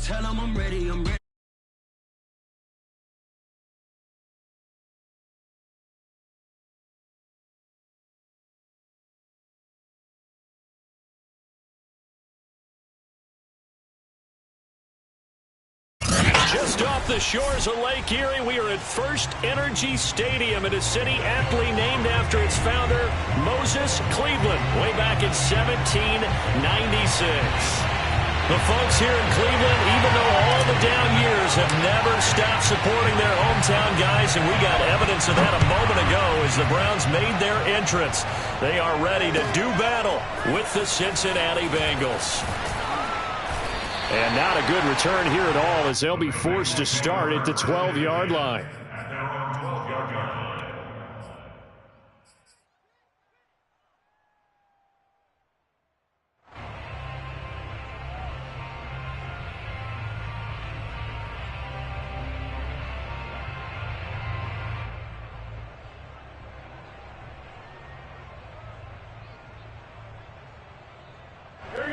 Tell them I'm ready, I'm ready. Just off the shores of Lake Erie, we are at First Energy Stadium in a city aptly named after its founder, Moses Cleveland, way back in 1796. The folks here in Cleveland, even though all the down years, have never stopped supporting their hometown guys, and we got evidence of that a moment ago as the Browns made their entrance. They are ready to do battle with the Cincinnati Bengals. And not a good return here at all as they'll be forced to start at the 12-yard line.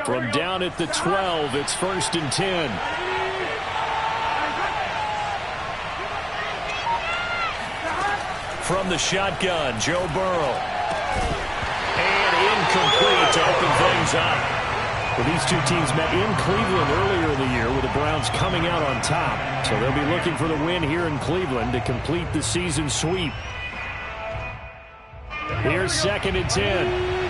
From down at the 12, it's 1st and 10. From the shotgun, Joe Burrow. And incomplete to open things up. Well, these two teams met in Cleveland earlier in the year with the Browns coming out on top. So they'll be looking for the win here in Cleveland to complete the season sweep. Here's 2nd and 10.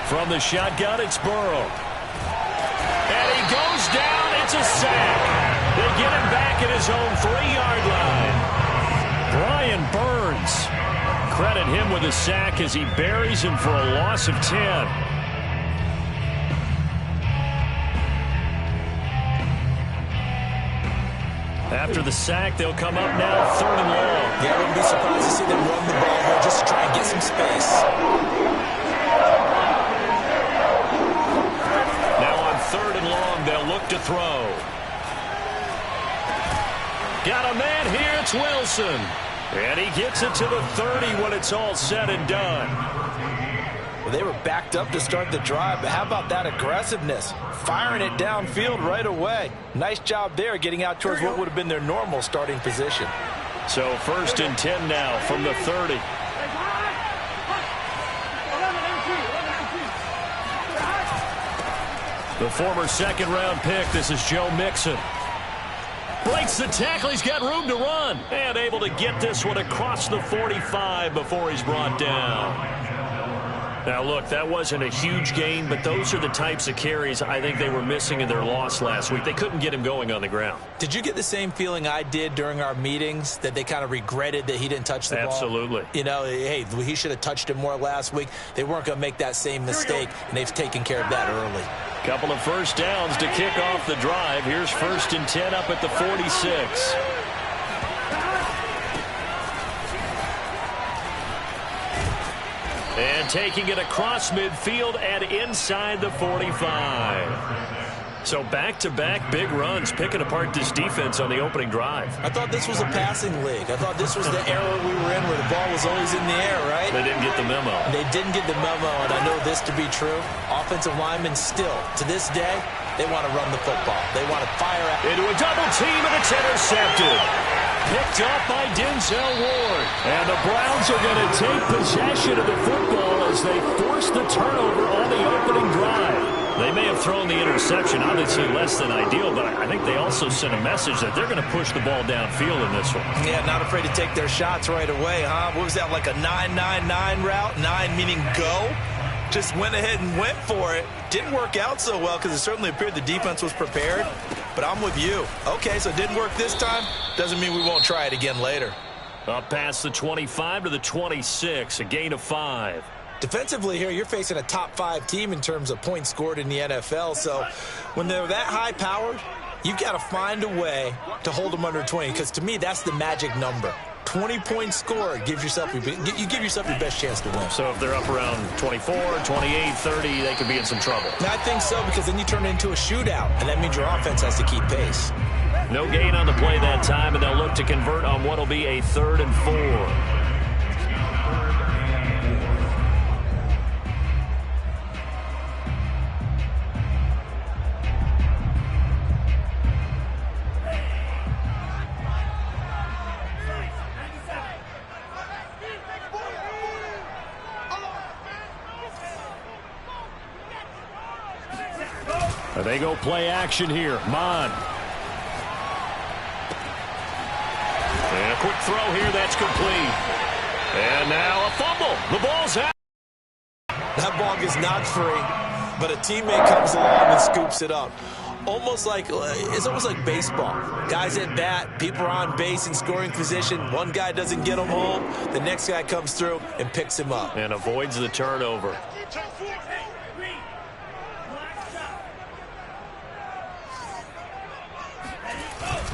From the shotgun, it's Burrow. And he goes down. It's a sack. They get him back at his own 3-yard line. Brian Burns. Credit him with a sack as he buries him for a loss of 10. After the sack, they'll come up now 3rd and long. Yeah, I wouldn't be surprised to see them run the ball here just to try and get some space. They'll look to throw. Got a man here. It's Wilson. And he gets it to the 30 when it's all said and done. Well, they were backed up to start the drive, but how about that aggressiveness? Firing it downfield right away. Nice job there getting out towards what would have been their normal starting position. So 1st and 10 now from the 30. The former 2nd-round pick, this is Joe Mixon. Breaks the tackle, he's got room to run. And able to get this one across the 45 before he's brought down. Now, look, that wasn't a huge gain, but those are the types of carries I think they were missing in their loss last week. They couldn't get him going on the ground. Did you get the same feeling I did during our meetings, that they kind of regretted that he didn't touch the ball? Absolutely. You know, hey, he should have touched it more last week. They weren't going to make that same mistake, and they've taken care of that early. Couple of first downs to kick off the drive. Here's 1st and 10 up at the 46. And taking it across midfield and inside the 45. So back-to-back big runs, picking apart this defense on the opening drive. I thought this was a passing league. I thought this was the era we were in where the ball was always in the air, right? They didn't get the memo. They didn't get the memo, and I know this to be true. Offensive linemen still, to this day, they want to run the football. They want to fire out. Into a double team, and it's intercepted. Picked up by Denzel Ward. And the Browns are going to take possession of the football as they force the turnover on the opening drive. They may have thrown the interception, obviously less than ideal, but I think they also sent a message that they're going to push the ball downfield in this one. Yeah, not afraid to take their shots right away, huh? What was that, like a 9-9-9 route? 9 meaning go? Just went ahead and went for it. Didn't work out so well because it certainly appeared the defense was prepared. But I'm with you. Okay, so it didn't work this time. Doesn't mean we won't try it again later. Up past the 25 to the 26, a gain of 5. Defensively here, you're facing a top 5 team in terms of points scored in the NFL. So when they're that high-powered, you've got to find a way to hold them under 20. Because to me, that's the magic number. 20 points scored gives yourself you give yourself your best chance to win. So if they're up around 24, 28, 30, they could be in some trouble. I think so, because then you turn it into a shootout, and that means your offense has to keep pace. No gain on the play that time, and they'll look to convert on what will be a 3rd and 4. They go play action here. Mon. And a quick throw here. That's complete. And now a fumble. The ball's out. That ball gets knocked free, but a teammate comes along and scoops it up. It's almost like baseball. Guys at bat, people are on base in scoring position. One guy doesn't get him home. The next guy comes through and picks him up. And avoids the turnover.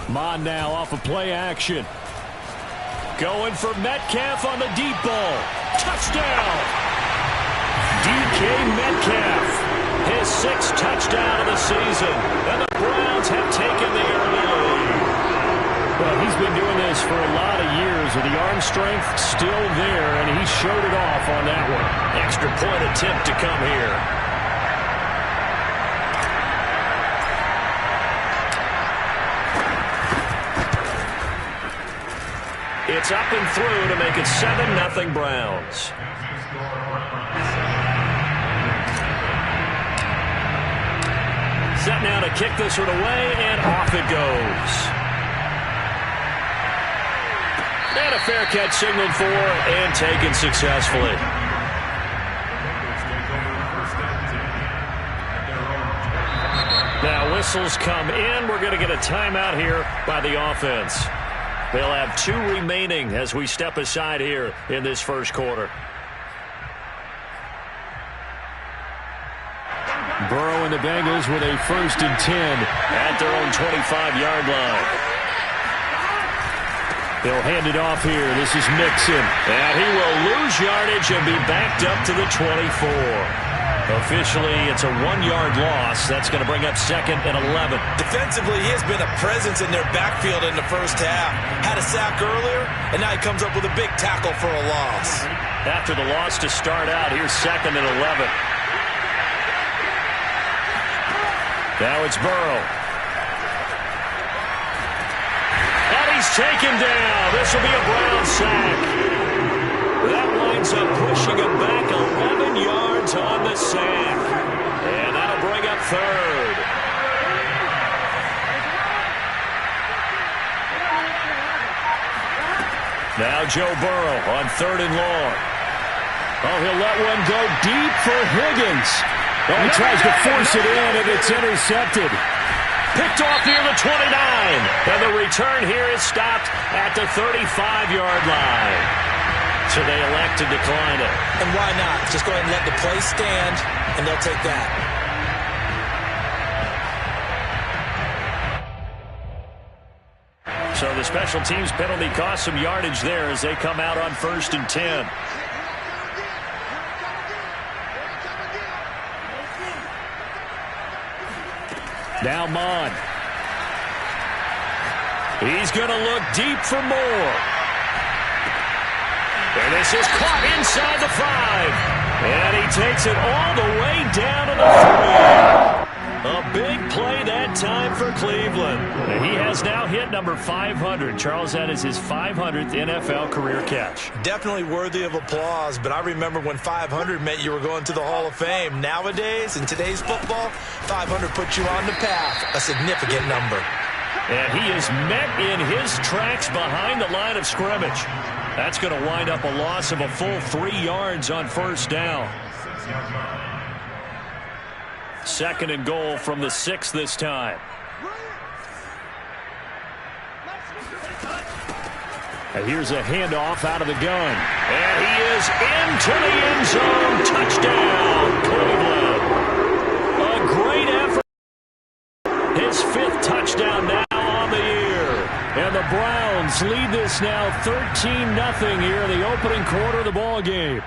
Mon now off of play action. Going for Metcalf on the deep ball. Touchdown! DK Metcalf, his 6th touchdown of the season. And the Browns have taken the early lead. Well, he's been doing this for a lot of years with the arm strength still there, and he showed it off on that one. Extra point attempt to come here. It's up and through to make it 7-0 Browns. Set now to kick this one away, and off it goes. And a fair catch signaled for and taken successfully. Now whistles come in. We're going to get a timeout here by the offense. They'll have 2 remaining as we step aside here in this first quarter. Burrow and the Bengals with a 1st and 10 at their own 25-yard line. They'll hand it off here. This is Mixon. And he will lose yardage and be backed up to the 24. Officially, it's a 1-yard loss. That's going to bring up 2nd and 11. Defensively, he has been a presence in their backfield in the first half. Had a sack earlier, and now he comes up with a big tackle for a loss. After the loss to start out, here's 2nd and 11. Now it's Burrow. And he's taken down. This will be a Brown sack. That winds up pushing him back 11 yards on the sack. And that'll bring up 3rd. Now Joe Burrow on 3rd and long. Oh, he'll let one go deep for Higgins. Oh, he tries to force it in, and it's intercepted. Picked off near the 29. And the return here is stopped at the 35-yard line. So they elect to decline it. And why not? Just go ahead and let the play stand, and they'll take that. So the special teams penalty cost some yardage there as they come out on 1st and 10. Now Mon. He's going to look deep for more. And this is caught inside the 5. And he takes it all the way down to the 3. A big play that time for Cleveland. And he has now hit number 500. Charles, that is his 500th NFL career catch. Definitely worthy of applause, but I remember when 500 meant you were going to the Hall of Fame. Nowadays, in today's football, 500 puts you on the path, a significant number. And he is met in his tracks behind the line of scrimmage. That's going to wind up a loss of a full 3 yards on 1st down. 2nd and goal from the 6 this time. And here's a handoff out of the gun. And he is into the end zone. Touchdown, Cleveland. A great effort. His 5th touchdown now on the year. And the Browns lead this now 13-0 here in the opening quarter of the ball game.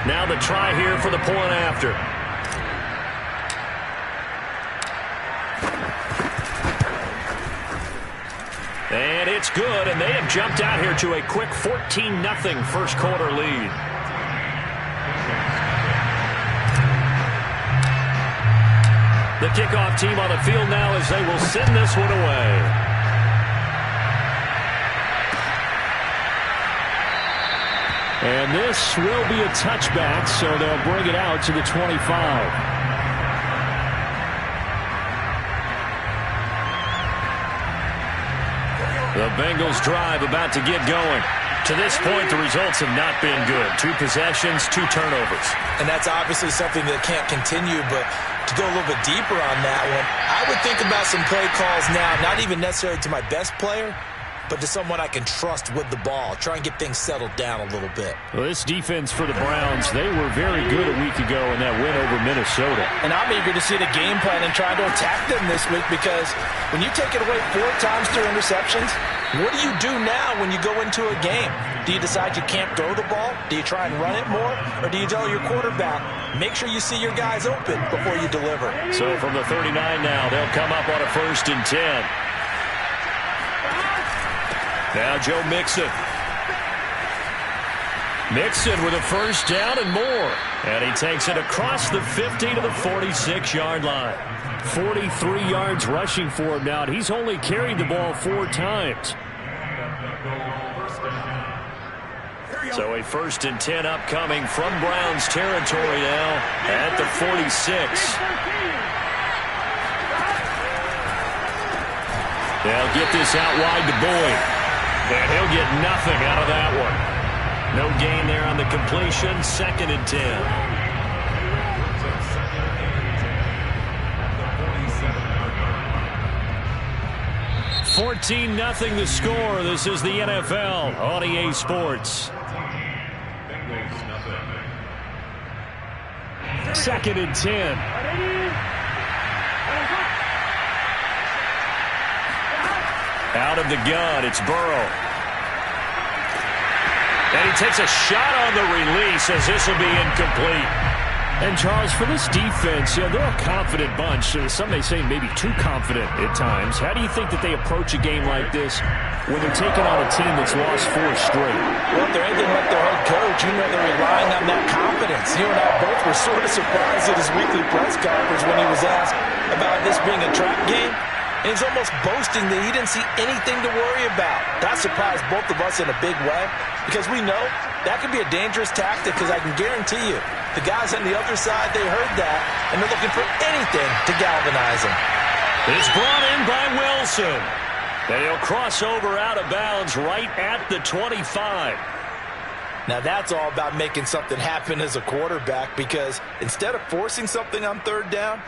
Now the try here for the point after. And it's good, and they have jumped out here to a quick 14-0 first quarter lead. The kickoff team on the field now as they will send this one away. And this will be a touchback, so they'll bring it out to the 25. The Bengals drive about to get going. To this point, the results have not been good. 2 possessions, 2 turnovers. And that's obviously something that can't continue, but to go a little bit deeper on that one, I would think about some play calls now, not even necessarily to my best player, but to someone I can trust with the ball. Try and get things settled down a little bit. Well, this defense for the Browns, they were very good a week ago in that win over Minnesota. And I'm eager to see the game plan and try to attack them this week, because when you take it away 4 times through interceptions, what do you do now when you go into a game? Do you decide you can't throw the ball? Do you try and run it more? Or do you tell your quarterback, make sure you see your guys open before you deliver? So from the 39 now, they'll come up on a 1st and 10. Now Joe Mixon. Mixon with a 1st down and more. And he takes it across the 50 to the 46-yard line. 43 yards rushing for him now. And he's only carried the ball 4 times. So a 1st and 10 upcoming from Browns territory now at the 46. They'll get this out wide to Boyd. And he'll get nothing out of that one. No gain there on the completion. 2nd and 10. 14-0 the score. This is the NFL on EA Sports. 2nd and 10. Out of the gun, it's Burrow. And he takes a shot on the release as this will be incomplete. And, Charles, for this defense, they're a confident bunch. Some may say maybe too confident at times. How do you think that they approach a game like this when they're taking on a team that's lost 4 straight? Well, if they're anything like their head coach, they're relying on that confidence. You and I both were sort of surprised at his weekly press conference when he was asked about this being a trap game. And he's almost boasting that he didn't see anything to worry about. That surprised both of us in a big way, because we know that could be a dangerous tactic, because I can guarantee you the guys on the other side, they heard that, and they're looking for anything to galvanize them. It's brought in by Wilson. They'll cross over out of bounds right at the 25. Now that's all about making something happen as a quarterback, because instead of forcing something on 3rd down,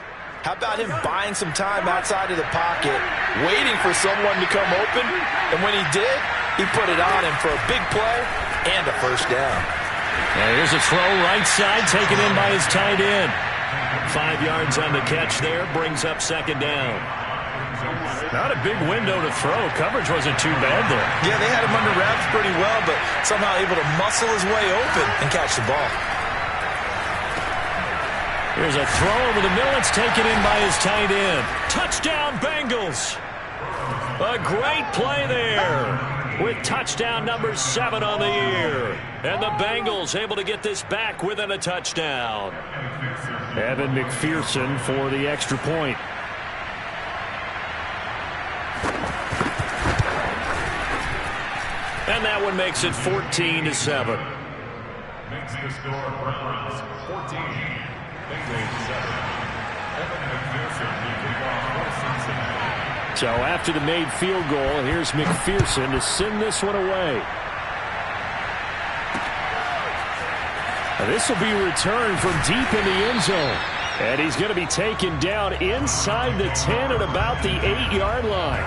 how about him buying some time outside of the pocket, waiting for someone to come open, and when he did, he put it on him for a big play and a 1st down. Now here's a throw right side, taken in by his tight end. 5 yards on the catch there, brings up 2nd down. Not a big window to throw. Coverage wasn't too bad there. Yeah, they had him under wraps pretty well, but somehow able to muscle his way open and catch the ball. Here's a throw over the middle. It's taken in by his tight end. Touchdown, Bengals. A great play there with touchdown number 7 on the year. And the Bengals able to get this back within a touchdown. Evan McPherson for the extra point. And that one makes it 14-7. Makes the score Browns 14. So after the made field goal, here's McPherson to send this one away. Now this will be returned from deep in the end zone. And he's going to be taken down inside the 10 at about the 8-yard line.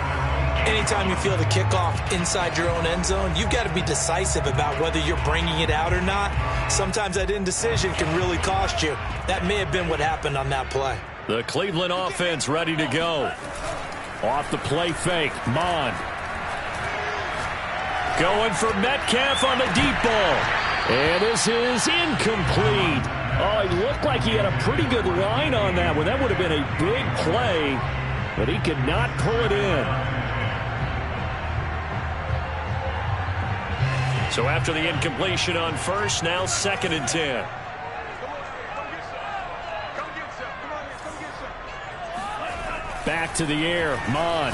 Anytime you feel the kickoff inside your own end zone, you've got to be decisive about whether you're bringing it out or not. Sometimes that indecision can really cost you. That may have been what happened on that play. The Cleveland offense ready to go. Off the play fake, Mond. Going for Metcalf on the deep ball. And this is incomplete. Oh, it looked like he had a pretty good line on that one. That would have been a big play, but he could not pull it in. So after the incompletion on 1st, now 2nd and 10. Back to the air, Mond.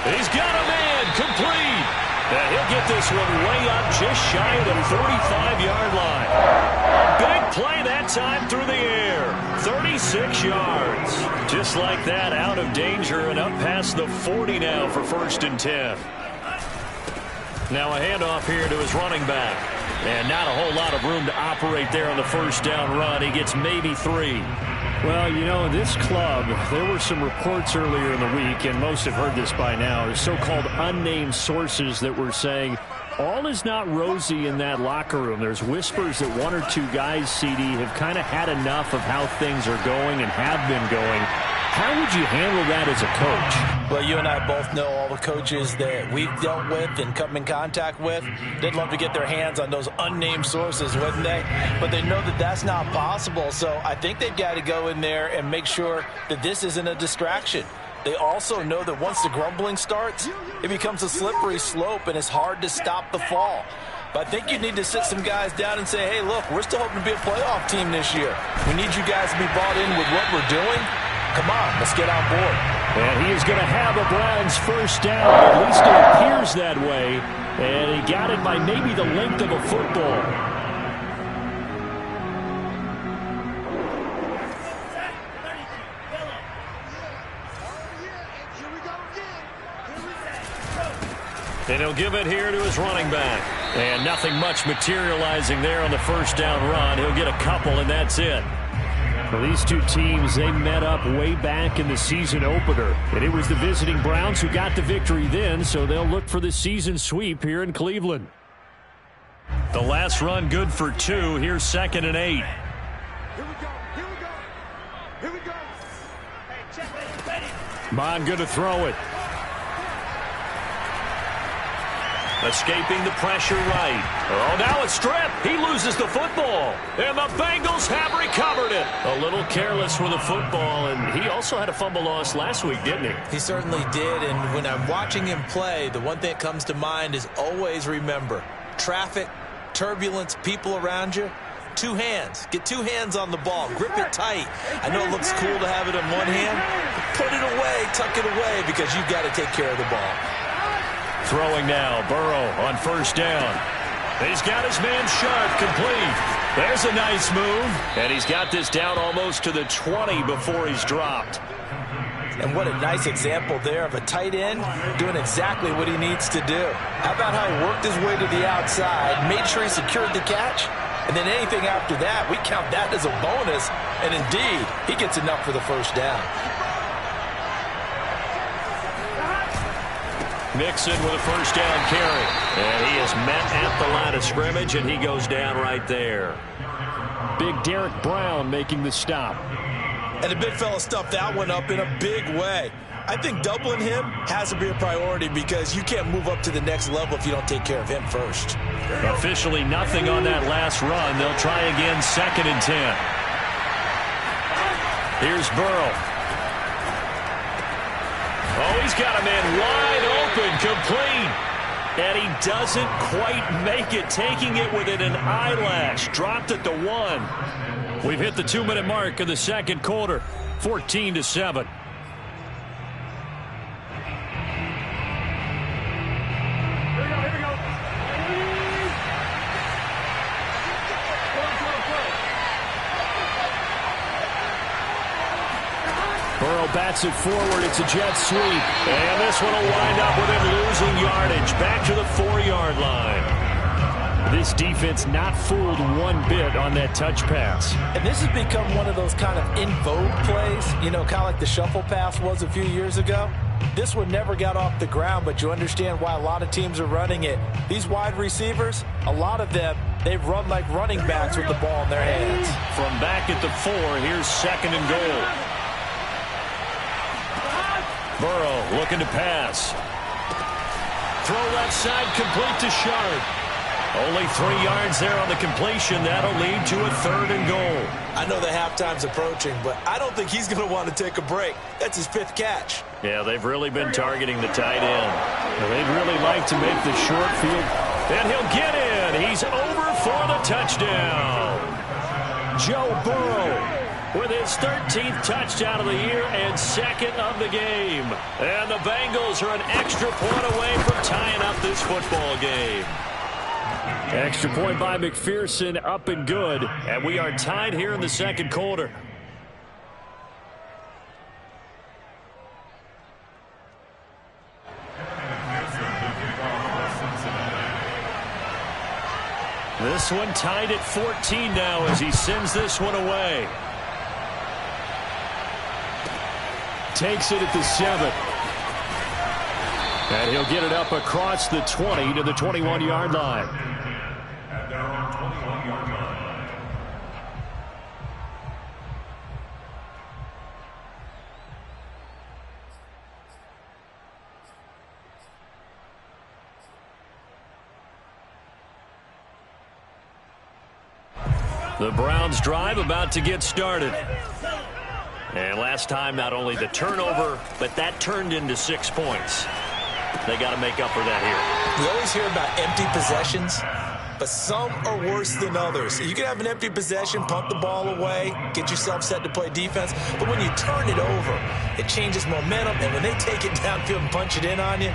He's got a man, complete. And he'll get this one way up just shy of the 45-yard line. A big play that time through the air. 36 yards. Just like that, out of danger and up past the 40 now for 1st and 10. Now a handoff here to his running back. And not a whole lot of room to operate there on the 1st down run. He gets maybe 3. Well, you know, this club, there were some reports earlier in the week, and most have heard this by now, the so-called unnamed sources that were saying all is not rosy in that locker room. There's whispers that 1 or 2 guys, CD, have kind of had enough of how things are going and have been going. How would you handle that as a coach? Well, you and I both know all the coaches that we've dealt with and come in contact with. They'd love to get their hands on those unnamed sources, wouldn't they? But they know that that's not possible. So I think they've got to go in there and make sure that this isn't a distraction. They also know that once the grumbling starts, it becomes a slippery slope and it's hard to stop the fall. But I think you need to sit some guys down and say, hey, look, we're still hoping to be a playoff team this year. We need you guys to be bought in with what we're doing. Come on, let's get on board. And he is going to have a Browns 1st down. At least it appears that way. And he got it by maybe the length of a football. And he'll give it here to his running back. And nothing much materializing there on the 1st down run. He'll get a couple, and that's it. Well, these two teams, they met up way back in the season opener. And it was the visiting Browns who got the victory then, so they'll look for the season sweep here in Cleveland. The last run good for 2. Here's 2nd and 8. Here we go. Hey, check ready. Bond going to throw it. Escaping the pressure right. Oh, now it's stripped. He loses the football. And the Bengals have recovered it. A little careless with the football, and he also had a fumble loss last week, didn't he? He certainly did, and when I'm watching him play, the one thing that comes to mind is always remember, traffic, turbulence, people around you, 2 hands. Get 2 hands on the ball. Grip it tight. I know it looks cool to have it in one hand, but put it away, tuck it away, because you've got to take care of the ball. Throwing now, Burrow on 1st down. He's got his man Sharp complete. There's a nice move. And he's got this down almost to the 20 before he's dropped. And what a nice example there of a tight end doing exactly what he needs to do. How about how he worked his way to the outside, made sure he secured the catch, and then anything after that, we count that as a bonus. And indeed, he gets enough for the 1st down. Mixon with a 1st down carry. And he is met at the line of scrimmage, and he goes down right there. Big Derek Brown making the stop. And the big fella stuffed that one up in a big way. I think doubling him has to be a priority because you can't move up to the next level if you don't take care of him first. Officially nothing on that last run. They'll try again 2nd and 10. Here's Burrow. Oh, he's got a man wide open, complete. And he doesn't quite make it, taking it within an eyelash. Dropped at the 1. We've hit the 2-minute mark of the 2nd quarter, 14-7. Burrow bats it forward. It's a jet sweep. And this one will wind up with him losing yardage. Back to the 4-yard line. This defense not fooled one bit on that touch pass. And this has become one of those kind of in vogue plays, you know, kind of like the shuffle pass was a few years ago. This one never got off the ground, but you understand why a lot of teams are running it. These wide receivers, a lot of them, they've run like running backs with the ball in their hands. From back at the 4, here's 2nd and goal. Burrow looking to pass. Throw left side, complete to Sharp. Only 3 yards there on the completion. That'll lead to a 3rd and goal. I know the halftime's approaching, but I don't think he's going to want to take a break. That's his 5th catch. Yeah, they've really been targeting the tight end. Well, they'd really like to make the short field. And he'll get in. He's over for the touchdown. Joe Burrow with his 13th touchdown of the year and second of the game. And the Bengals are an extra point away from tying up this football game. Extra point by McPherson, up and good. And we are tied here in the second quarter. This one tied at 14 now as he sends this one away. Takes it at the 7. And he'll get it up across the 20 to the 21-yard line. At their own 21-yard line. The Browns drive about to get started. And last time, not only the turnover, but that turned into 6 points. They got to make up for that here. We always hear about empty possessions, but some are worse than others. You can have an empty possession, punt the ball away, get yourself set to play defense, but when you turn it over, it changes momentum, and when they take it downfield and punch it in on you,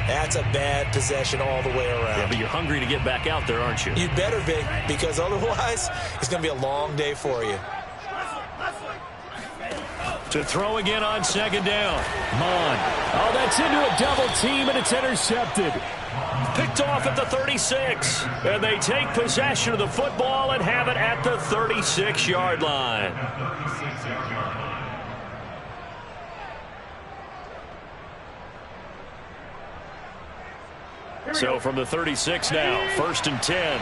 that's a bad possession all the way around. Yeah, but you're hungry to get back out there, aren't you? You'd better be, because otherwise, it's going to be a long day for you. To throw again on second down. Mon. Oh, that's into a double team, and it's intercepted. Picked off at the 36. And they take possession of the football and have it at the 36-yard line. So from the 36 now, 1st and 10.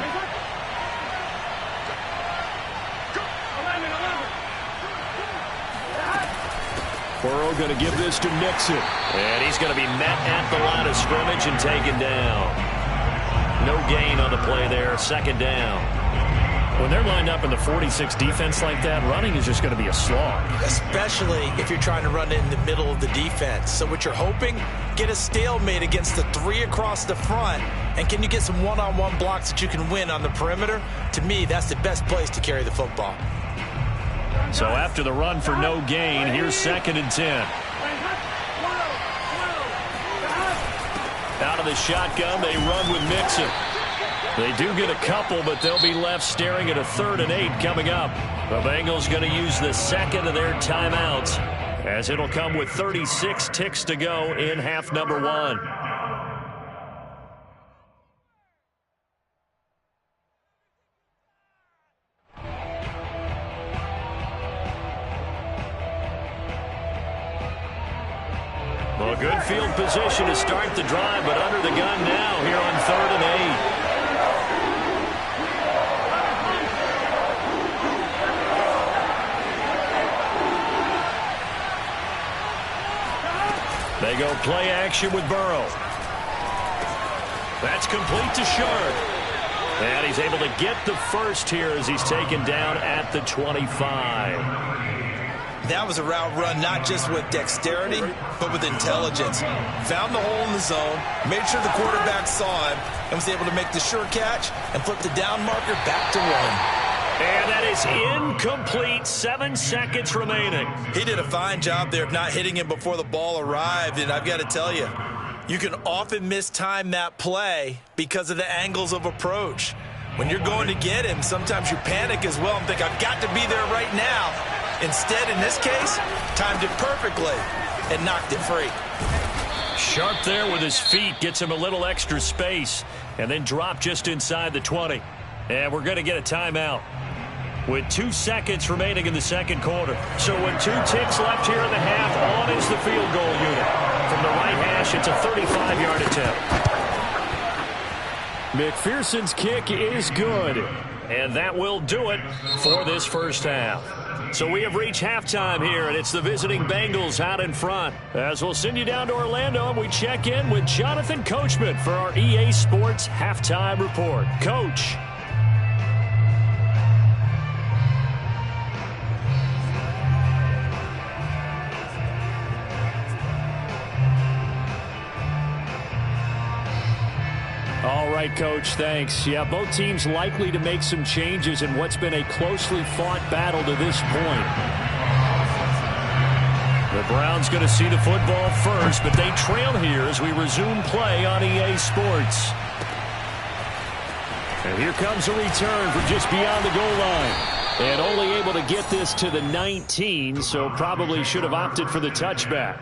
Burrow going to give this to Mixon. And he's going to be met at the line of scrimmage and taken down. No gain on the play there, 2nd down. When they're lined up in the 46 defense like that, running is just going to be a slog. Especially if you're trying to run it in the middle of the defense. So what you're hoping, get a stalemate against the 3 across the front. And can you get some one-on-one blocks that you can win on the perimeter? To me, that's the best place to carry the football. So after the run for no gain, here's 2nd and 10. Out of the shotgun, they run with Mixon. They do get a couple, but they'll be left staring at a 3rd and 8 coming up. The Bengals going to use the second of their timeouts, as it'll come with 36 ticks to go in half number 1. Well, good field position to start the drive, but under the gun now here on 3rd and 8. They go play action with Burrow. That's complete to Sharp. And he's able to get the first here as he's taken down at the 25. That was a route run not just with dexterity, but with intelligence. Found the hole in the zone, made sure the quarterback saw him, and was able to make the sure catch and flip the down marker back to 1. And that is incomplete. 7 seconds remaining. He did a fine job there of not hitting him before the ball arrived, and I've got to tell you, you can often mistime that play because of the angles of approach. When you're going to get him, sometimes you panic as well and think, I've got to be there right now. Instead, in this case, timed it perfectly and knocked it free. Sharp there with his feet, gets him a little extra space, and then drop just inside the 20. And we're going to get a timeout with 2 seconds remaining in the second quarter. So with 2 ticks left here in the half, on is the field goal unit. From the right hash, it's a 35-yard attempt. McPherson's kick is good. And that will do it for this first half. So we have reached halftime here, and it's the visiting Bengals out in front. As we'll send you down to Orlando, and we check in with Jonathan Coachman for our EA Sports Halftime Report. Coach. All right, Coach. Thanks. Yeah, both teams likely to make some changes in what's been a closely fought battle to this point. The Browns going to see the football first, but they trail here as we resume play on EA Sports. And here comes a return from just beyond the goal line. And only able to get this to the 19, so probably should have opted for the touchback.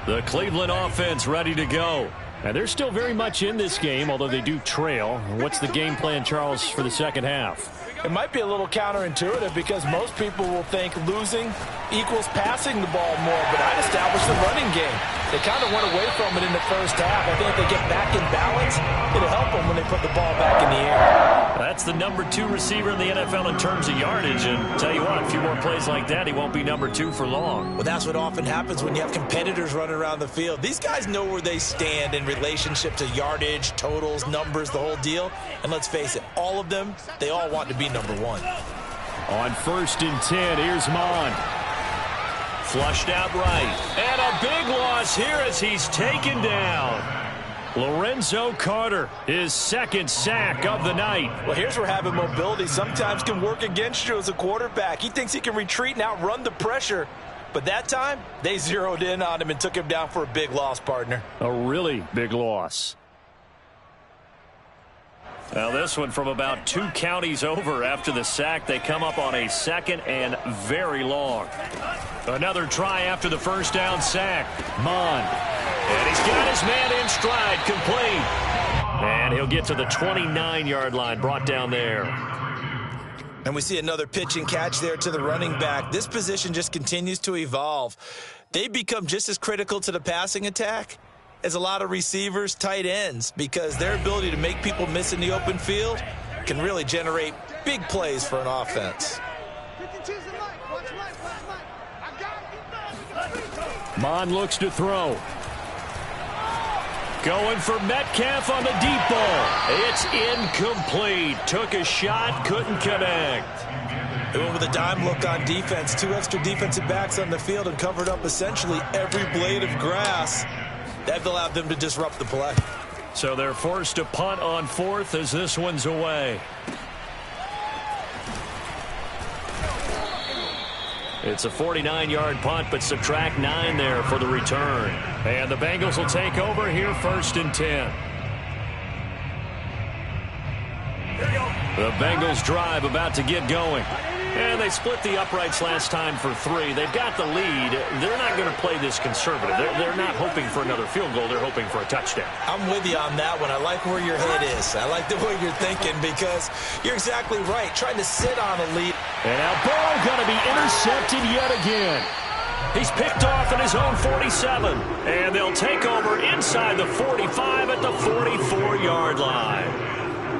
The Cleveland offense ready to go. And they're still very much in this game, although they do trail. What's the game plan, Charles, for the second half? It might be a little counterintuitive because most people will think losing equals passing the ball more, but I'd establish the running game. They kind of went away from it in the first half. I think if they get back in balance, it'll help them when they put the ball back in the air. That's the number 2 receiver in the NFL in terms of yardage, and tell you what, a few more plays like that, he won't be number 2 for long. Well, that's what often happens when you have competitors running around the field. These guys know where they stand in relationship to yardage, totals, numbers, the whole deal. And let's face it, all of them, they all want to be number 1. On 1st and 10, here's Mon. Flushed out right. And a big loss here as he's taken down. Lorenzo Carter, his second sack of the night. Well, here's where having mobility sometimes can work against you as a quarterback. He thinks he can retreat and outrun the pressure. But that time, they zeroed in on him and took him down for a big loss, partner. A really big loss. Now this one from about 2 counties over after the sack. They come up on a 2nd and very long. Another try after the first down sack. Mon. And he's got his man in stride, complete. And he'll get to the 29-yard line, brought down there. And we see another pitch and catch there to the running back. This position just continues to evolve. They become just as critical to the passing attack as a lot of receivers, tight ends, because their ability to make people miss in the open field can really generate big plays for an offense. Mon looks to throw. Going for Metcalf on the deep ball. It's incomplete. Took a shot, couldn't connect. They went with a dime look on defense. 2 extra defensive backs on the field and covered up essentially every blade of grass. That allowed them to disrupt the play. So they're forced to punt on 4th as this one's away. It's a 49-yard punt, but subtract 9 there for the return. And the Bengals will take over here 1st and 10. The Bengals drive about to get going. And they split the uprights last time for 3. They've got the lead. They're not going to play this conservative. They're not hoping for another field goal. They're hoping for a touchdown. I'm with you on that one. I like where your head is. I like the way you're thinking because you're exactly right. Trying to sit on a lead. And now Burrow going to be intercepted yet again. He's picked off at his own 47. And they'll take over inside the 45 at the 44-yard line.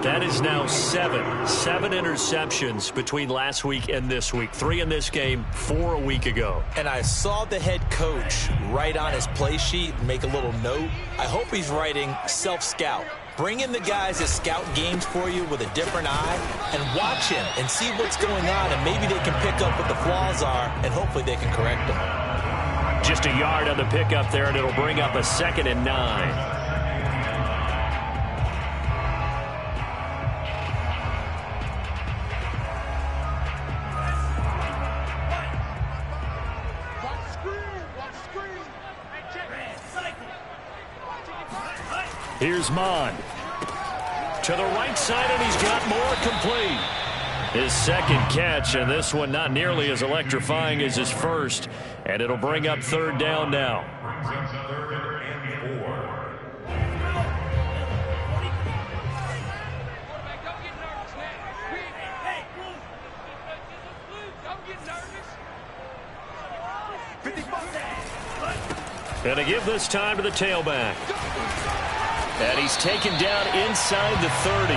That is now 7 interceptions between last week and this week. 3 in this game, 4 a week ago. And I saw the head coach write on his play sheet and make a little note. I hope he's writing self-scout. Bring in the guys that scout games for you with a different eye and watch him and see what's going on, and maybe they can pick up what the flaws are, and hopefully they can correct them. Just a yard on the pickup there, and it'll bring up a 2nd and 9. Here's Mon. To the right side, and he's got more complete. His 2nd catch, and this one not nearly as electrifying as his first. And it'll bring up 3rd down now. And to give this time to the tailback. And he's taken down inside the 30.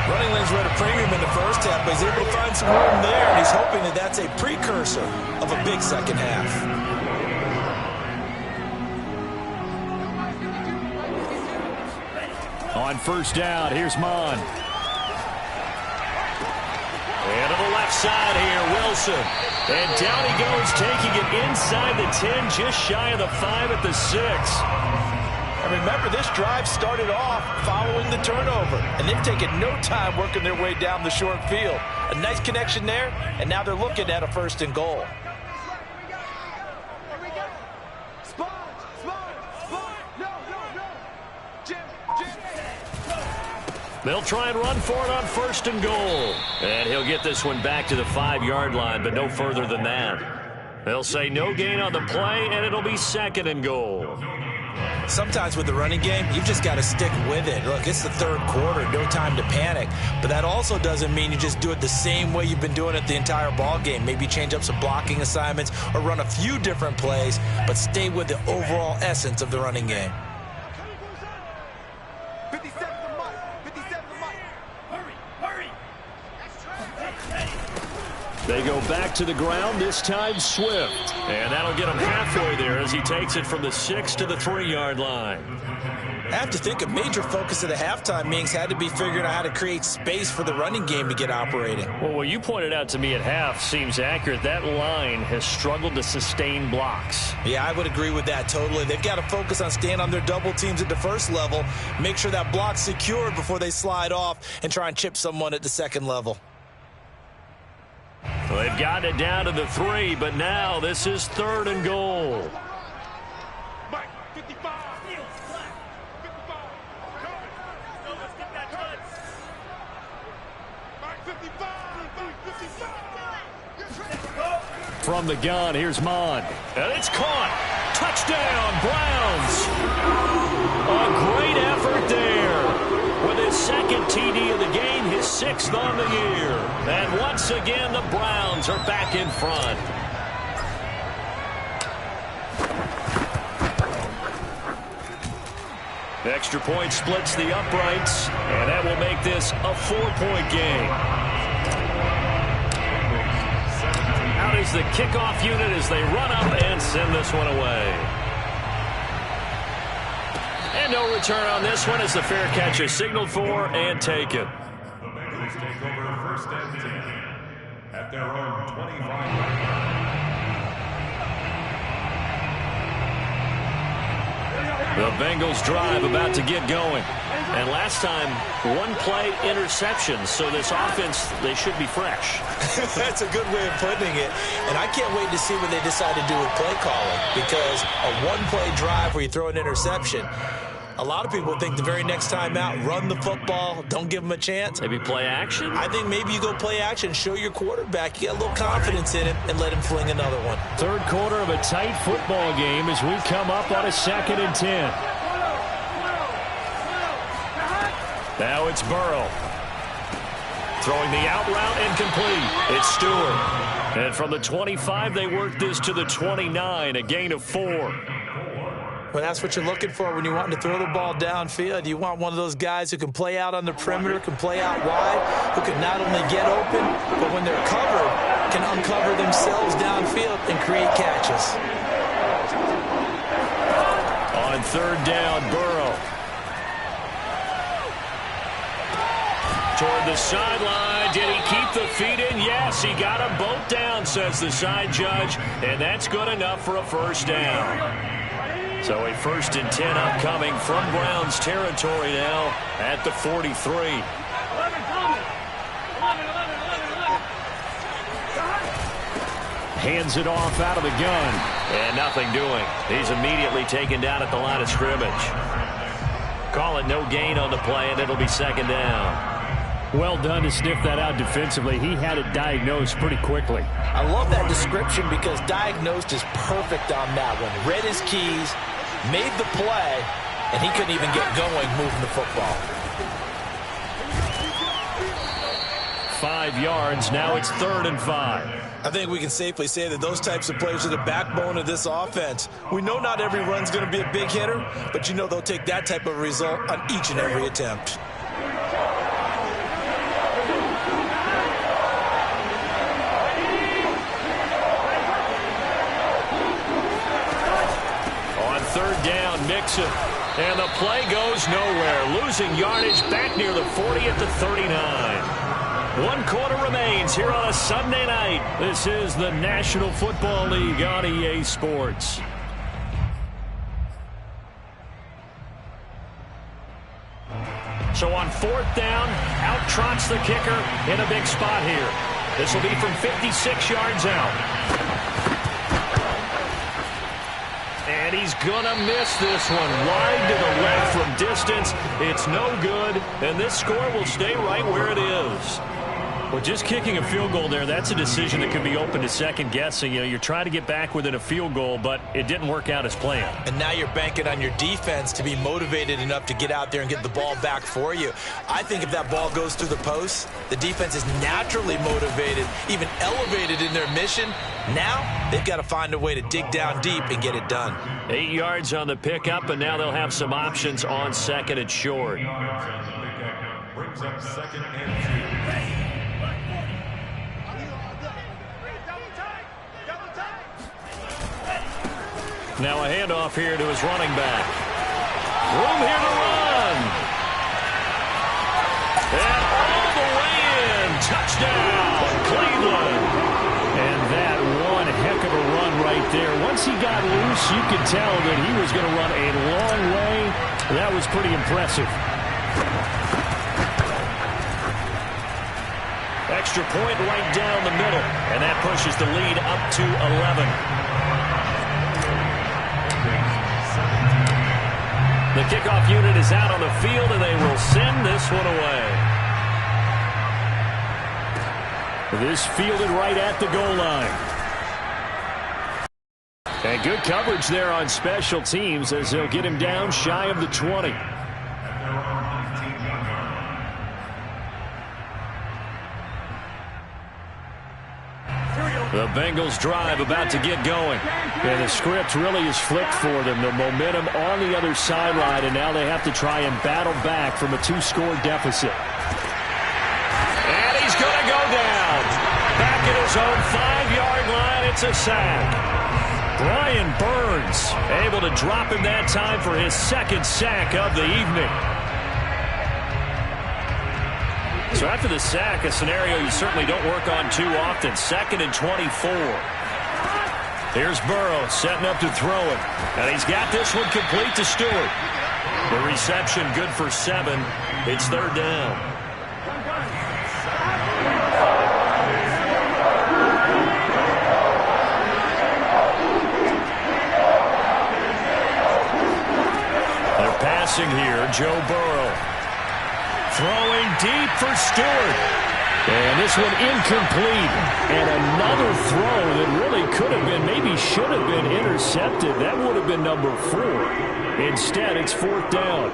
Running lanes were at a premium in the first half, but he's able to find some room there, and he's hoping that that's a precursor of a big second half. On 1st down, here's Mon. And to the left side here, Wilson. And down he goes, taking it inside the 10, just shy of the 5 at the 6. And remember, this drive started off following the turnover, and they've taken no time working their way down the short field. A nice connection there, and now they're looking at a 1st and goal. They'll try and run for it on 1st and goal. And he'll get this one back to the 5-yard line, but no further than that. They'll say no gain on the play, and it'll be 2nd and goal. Sometimes with the running game, you've just got to stick with it. Look, it's the 3rd quarter, no time to panic. But that also doesn't mean you just do it the same way you've been doing it the entire ball game. Maybe change up some blocking assignments or run a few different plays, but stay with the overall essence of the running game. They go back to the ground, this time Swift. And that'll get him halfway there as he takes it from the 6 to the 3-yard line. I have to think a major focus of the halftime meetings had to be figuring out how to create space for the running game to get operating. Well, what you pointed out to me at half seems accurate. That line has struggled to sustain blocks. Yeah, I would agree with that totally. They've got to focus on staying on their double teams at the 1st level, make sure that block's secured before they slide off and try and chip someone at the 2nd level. Well, they've gotten it down to the 3, but now this is 3rd and goal. Mike, 55. 55. No, let's get that cut. Mike, 55. From the gun, here's Mond. And it's caught. Touchdown, Browns. A great effort there. With his 2nd TD of the game, his 6th on the year. And once again, the Browns are back in front. Extra point splits the uprights, and that will make this a 4-point game. Out is the kickoff unit as they run up and send this one away. And no return on this one as the fair catch is signaled for and taken. The Bengals take over 1st and 10 at their own 25-yard line. The Bengals drive about to get going. And last time, 1-play interception. So this offense, they should be fresh. That's a good way of putting it. And I can't wait to see what they decide to do with play calling. Because a 1-play drive where you throw an interception, a lot of people think the very next time out, run the football, don't give them a chance. Maybe play action? I think maybe you go play action, show your quarterback, you get a little confidence in him, and let him fling another one. 3rd quarter of a tight football game as we come up on a 2nd and 10. Now it's Burrow. Throwing the out route incomplete. It's Stewart. And from the 25, they work this to the 29, a gain of 4. Well, that's what you're looking for when you want to throw the ball downfield. You want one of those guys who can play out on the perimeter, can play out wide, who can not only get open, but when they're covered, can uncover themselves downfield and create catches. On 3rd down, Burrow. Toward the sideline. Did he keep the feet in? Yes, he got them both down, says the side judge. And that's good enough for a 1st down. So a 1st and 10 upcoming from Browns territory now at the 43. Hands it off out of the gun. And nothing doing. He's immediately taken down at the line of scrimmage. Call it no gain on the play, and it'll be 2nd down. Well done to sniff that out defensively. He had it diagnosed pretty quickly. I love that description because diagnosed is perfect on that one. Read his keys, made the play, and he couldn't even get going moving the football. 5 yards. Now it's 3rd and 5. I think we can safely say that those types of players are the backbone of this offense. We know not every run's going to be a big hitter, but you know they'll take that type of result on each and every attempt. On 3rd down, Mixon. And the play goes nowhere. Losing yardage back near the 40 at the 39. 1 quarter remains here on a Sunday night. This is the National Football League on EA Sports. So on 4th down, out trots the kicker in a big spot here. This will be from 56 yards out. And he's going to miss this one. Wide to the left from distance. It's no good, and this score will stay right where it is. Well, just kicking a field goal there, that's a decision that could be open to second guessing. You know, you're trying to get back within a field goal, but it didn't work out as planned. And now you're banking on your defense to be motivated enough to get out there and get the ball back for you. I think if that ball goes through the post, the defense is naturally motivated, even elevated in their mission. Now they've got to find a way to dig down deep and get it done. 8 yards on the pickup, and now they'll have some options on 2nd and short. Brings up 2nd and 2. Now a handoff here to his running back. Room here to run. And all the way in. Touchdown, Cleveland. And that one heck of a run right there. Once he got loose, you could tell that he was going to run a long way. That was pretty impressive. Extra point right down the middle. And that pushes the lead up to 11. The kickoff unit is out on the field, and they will send this one away. This fielded right at the goal line. And good coverage there on special teams as they'll get him down shy of the 20. The Bengals drive about to get going. And the script really is flipped for them. The momentum on the other sideline, and now they have to try and battle back from a 2-score deficit. And he's going to go down. Back at his own 5-yard line, it's a sack. Brian Burns able to drop him that time for his 2nd sack of the evening. So after the sack, a scenario you certainly don't work on too often. 2nd and 24. Here's Burrow setting up to throw it. And he's got this one complete to Stewart. The reception good for 7. It's 3rd down. They're passing here. Joe Burrow. Throwing deep for Stewart. And this one incomplete. And another throw that really could have been, maybe should have been intercepted. That would have been number 4. Instead, it's 4th down.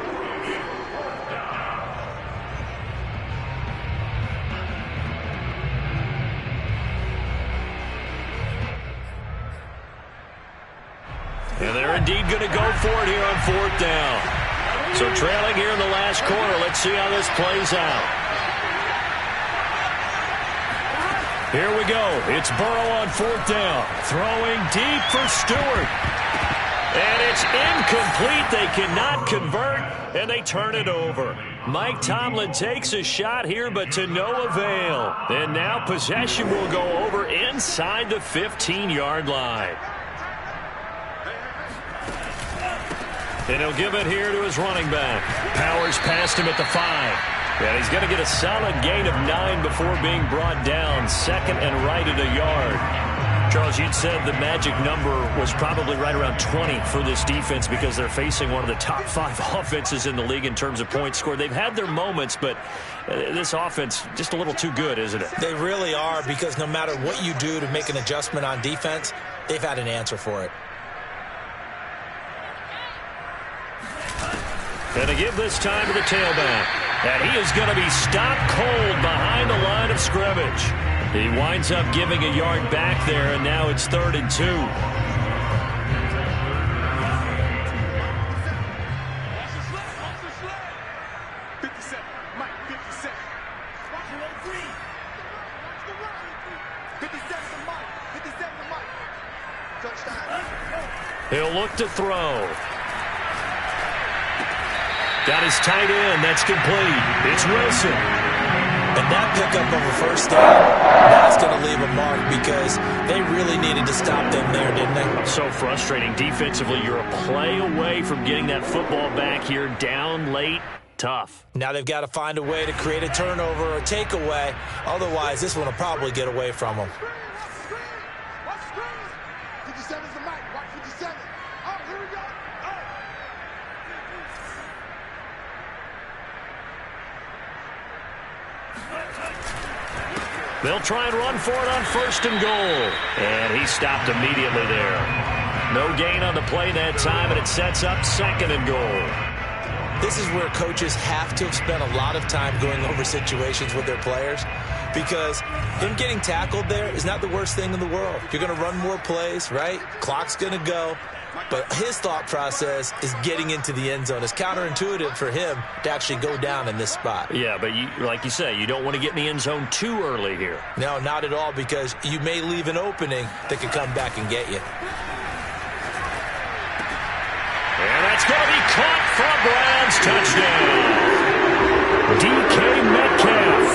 And they're indeed going to go for it here on 4th down. So trailing here in the last quarter. Let's see how this plays out. Here we go. It's Burrow on 4th down. Throwing deep for Stewart. And it's incomplete. They cannot convert, and they turn it over. Mike Tomlin takes a shot here, but to no avail. And now possession will go over inside the 15-yard line. And he'll give it here to his running back. Powers past him at the 5. And he's going to get a solid gain of 9 before being brought down. 2nd and right at a yard. Charles, you'd said the magic number was probably right around 20 for this defense because they're facing one of the top 5 offenses in the league in terms of points scored. They've had their moments, but this offense just a little too good, isn't it? They really are, because no matter what you do to make an adjustment on defense, they've had an answer for it. And to give this time to the tailback. And he is going to be stopped cold behind the line of scrimmage. He winds up giving a yard back there, and now it's 3rd and 2. He'll look to throw. Got his tight end. That's complete. It's Wilson. And that pickup of a 1st down, that's going to leave a mark because they really needed to stop them there, didn't they? So frustrating. Defensively, you're a play away from getting that football back here down late. Tough. Now they've got to find a way to create a turnover or takeaway. Otherwise, this one will probably get away from them. Watch screen. 57's the mic. Watch 57. Oh, here we go. They'll try and run for it on 1st and goal. And he stopped immediately there. No gain on the play that time, and it sets up 2nd and goal. This is where coaches have to have spent a lot of time going over situations with their players, because him getting tackled there is not the worst thing in the world. You're going to run more plays, right? Clock's going to go. But his thought process is getting into the end zone. It's counterintuitive for him to actually go down in this spot. Yeah, but like you say, you don't want to get in the end zone too early here. No, not at all, because you may leave an opening that could come back and get you. And that's going to be caught for a Browns touchdown. DK Metcalf,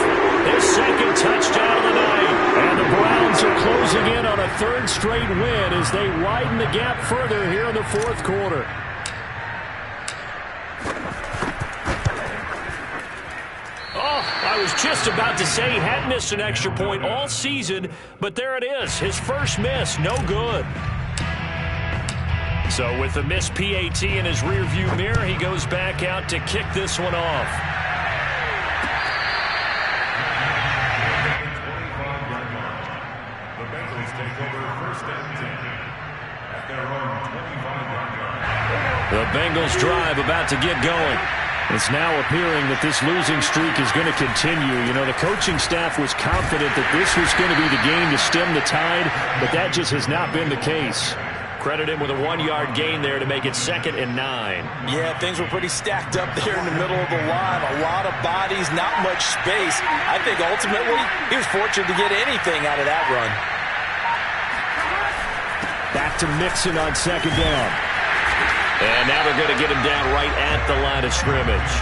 his 2nd touchdown of the night. And the Browns are closing in on a 3rd straight win as they widen the gap further here in the 4th quarter. Oh, I was just about to say he hadn't missed an extra point all season, but there it is. His first miss, no good. So with the missed PAT in his rearview mirror, he goes back out to kick this one off. The Bengals take over 1st and 10 at their own 25-yard line. The Bengals drive about to get going. It's now appearing that this losing streak is going to continue. You know, the coaching staff was confident that this was going to be the game to stem the tide, but that just has not been the case. Credit him with a 1-yard gain there to make it 2nd and 9. Yeah, things were pretty stacked up there in the middle of the line. A lot of bodies, not much space. I think ultimately he was fortunate to get anything out of that run. Back to Mixon on 2nd down. And now they're going to get him down right at the line of scrimmage.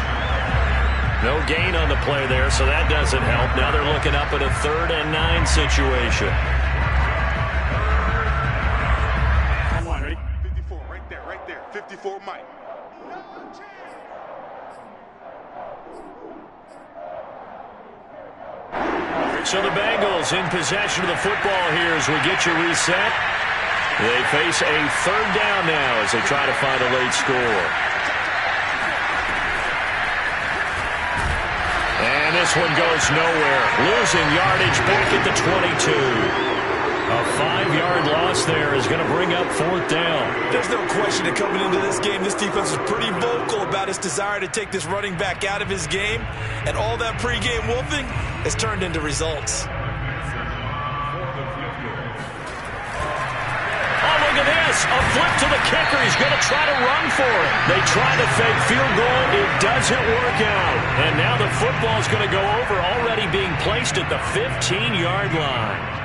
No gain on the play there, so that doesn't help. Now they're looking up at a 3rd and 9 situation. 54 Mike. So the Bengals in possession of the football here as we get you reset. They face a 3rd down now as they try to find a late score. And this one goes nowhere. Losing yardage back at the 22. A 5-yard loss there is going to bring up 4th down. There's no question that coming into this game, this defense is pretty vocal about his desire to take this running back out of his game. And all that pregame wolfing has turned into results. Oh, look at this. A flip to the kicker. He's going to try to run for it. They try to fake field goal. It doesn't work out. And now the football is going to go over, already being placed at the 15-yard line.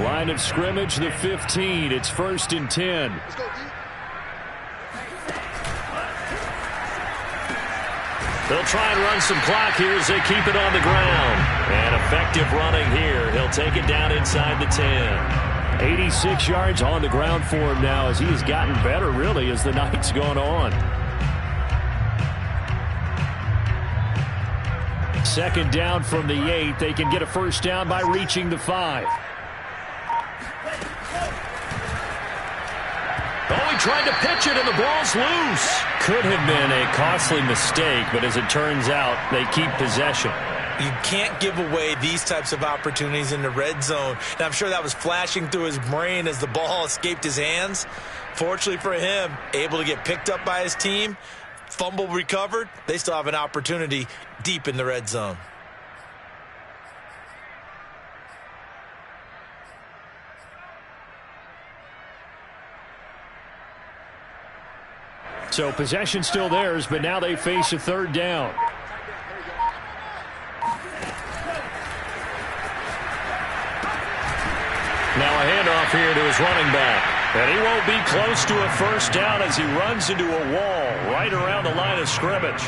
Line of scrimmage, the 15. It's 1st and 10. Let's go, D. They'll try and run some clock here as they keep it on the ground. And effective running here. He'll take it down inside the 10. 86 yards on the ground for him now as he has gotten better, really, as the night's gone on. 2nd down from the 8. They can get a 1st down by reaching the 5. Oh, he tried to pitch it, and the ball's loose. Could have been a costly mistake, but as it turns out, they keep possession. You can't give away these types of opportunities in the red zone. Now, I'm sure that was flashing through his brain as the ball escaped his hands. Fortunately for him, able to get picked up by his team, fumble recovered. They still have an opportunity deep in the red zone. So possession still theirs, but now they face a 3rd down. Now a handoff here to his running back. And he won't be close to a first down as he runs into a wall right around the line of scrimmage.